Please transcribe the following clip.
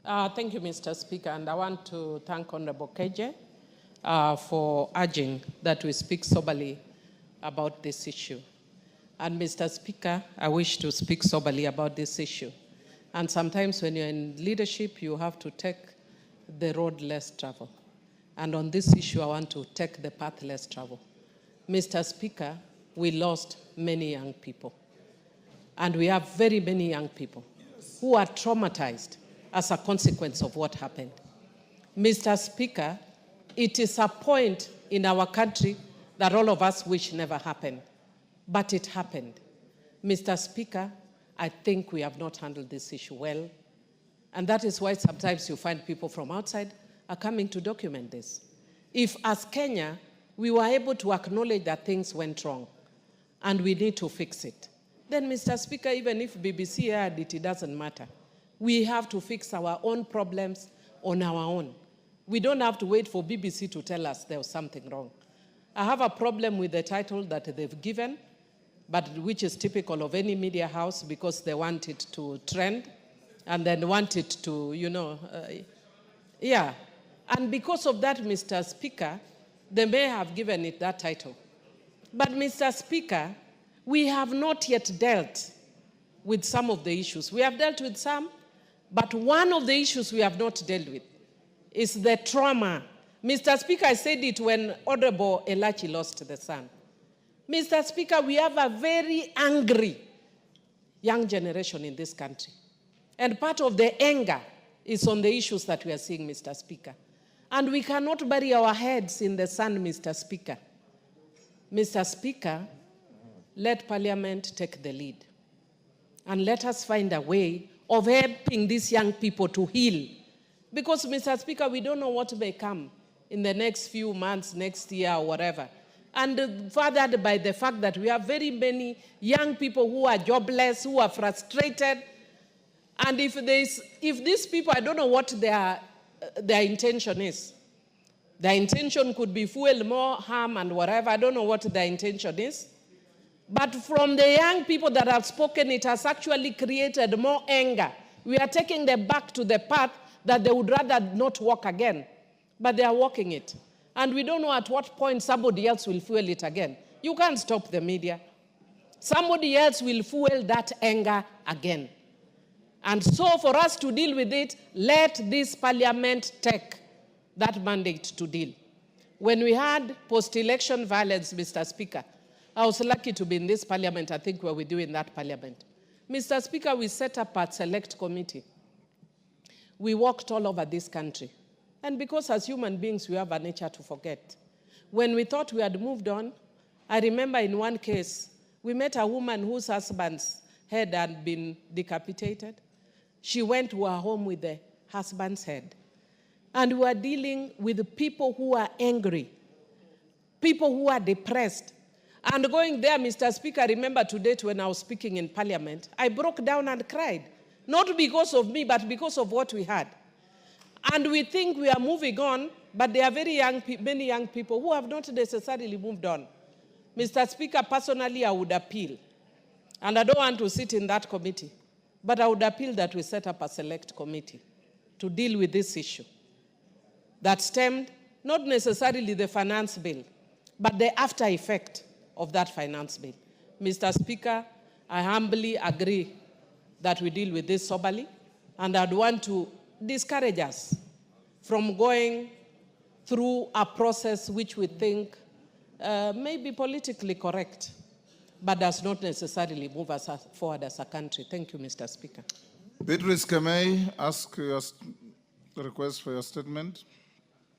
Thank you, Mr. Speaker, and I want to thank Honorable KJ for urging that we speak soberly about this issue. And Mr. Speaker, I wish to speak soberly about this issue. And sometimes when you're in leadership, you have to take the road less traveled. And on this issue, I want to take the path less traveled. Mr. Speaker, we lost many young people. And we have very many young people who are traumatized as a consequence of what happened. Mr. Speaker, it is a point in our country that all of us wish never happened, but it happened. Mr. Speaker, I think we have not handled this issue well, and that is why sometimes you find people from outside are coming to document this. If, as Kenya, we were able to acknowledge that things went wrong and we need to fix it, then, Mr. Speaker, even if BBC aired it, it doesn't matter. We have to fix our own problems on our own. We don't have to wait for BBC to tell us there was something wrong. I have a problem with the title that they've given, but which is typical of any media house because they want it to trend and then want it to, yeah. And because of that, Mr. Speaker, they may have given it that title. But, Mr. Speaker, we have not yet dealt with some of the issues. We have dealt with some, but one of the issues we have not dealt with is the trauma. Mr. Speaker, I said it when Honorable Elachi lost the son. Mr. Speaker, we have a very angry young generation in this country. And part of the anger is on the issues that we are seeing, Mr. Speaker. And we cannot bury our heads in the sand, Mr. Speaker. Mr. Speaker, let Parliament take the lead. And let us find a way of helping these young people to heal. Because, Mr. Speaker, we don't know what may come in the next few months, next year, or whatever. And furthered by the fact that we have very many young people who are jobless, who are frustrated. And if these people, I don't know what their intention is. Their intention could be fuel more harm and whatever. I don't know what their intention is. But from the young people that have spoken, it has actually created more anger. We are taking them back to the path that they would rather not walk again. But they are walking it. And we don't know at what point somebody else will fuel it again. You can't stop the media. Somebody else will fuel that anger again. And so for us to deal with it, let this Parliament take that mandate to deal. When we had post-election violence, Mr. Speaker, I was lucky to be in this Parliament, I think, where we do in that Parliament. Mr. Speaker, we set up a select committee. We walked all over this country. And because as human beings, we have a nature to forget. When we thought we had moved on, I remember in one case, we met a woman whose husband's head had been decapitated. She went to her home with the husband's head. And we were dealing with people who are angry, people who are depressed. And going there, Mr. Speaker, I remember to date when I was speaking in Parliament, I broke down and cried. Not because of me, but because of what we had. And we think we are moving on, but there are many young people who have not necessarily moved on. Mr. Speaker, personally, I would appeal. And I don't want to sit in that committee, but I would appeal that we set up a select committee to deal with this issue that stemmed not necessarily the finance bill, but the after effect of that finance bill. Mr. Speaker, I humbly agree that we deal with this soberly, and I'd want to discourage us from going through a process which we think may be politically correct, but does not necessarily move us forward as a country. Thank you, Mr. Speaker. Beatrice, can I ask your request for your statement?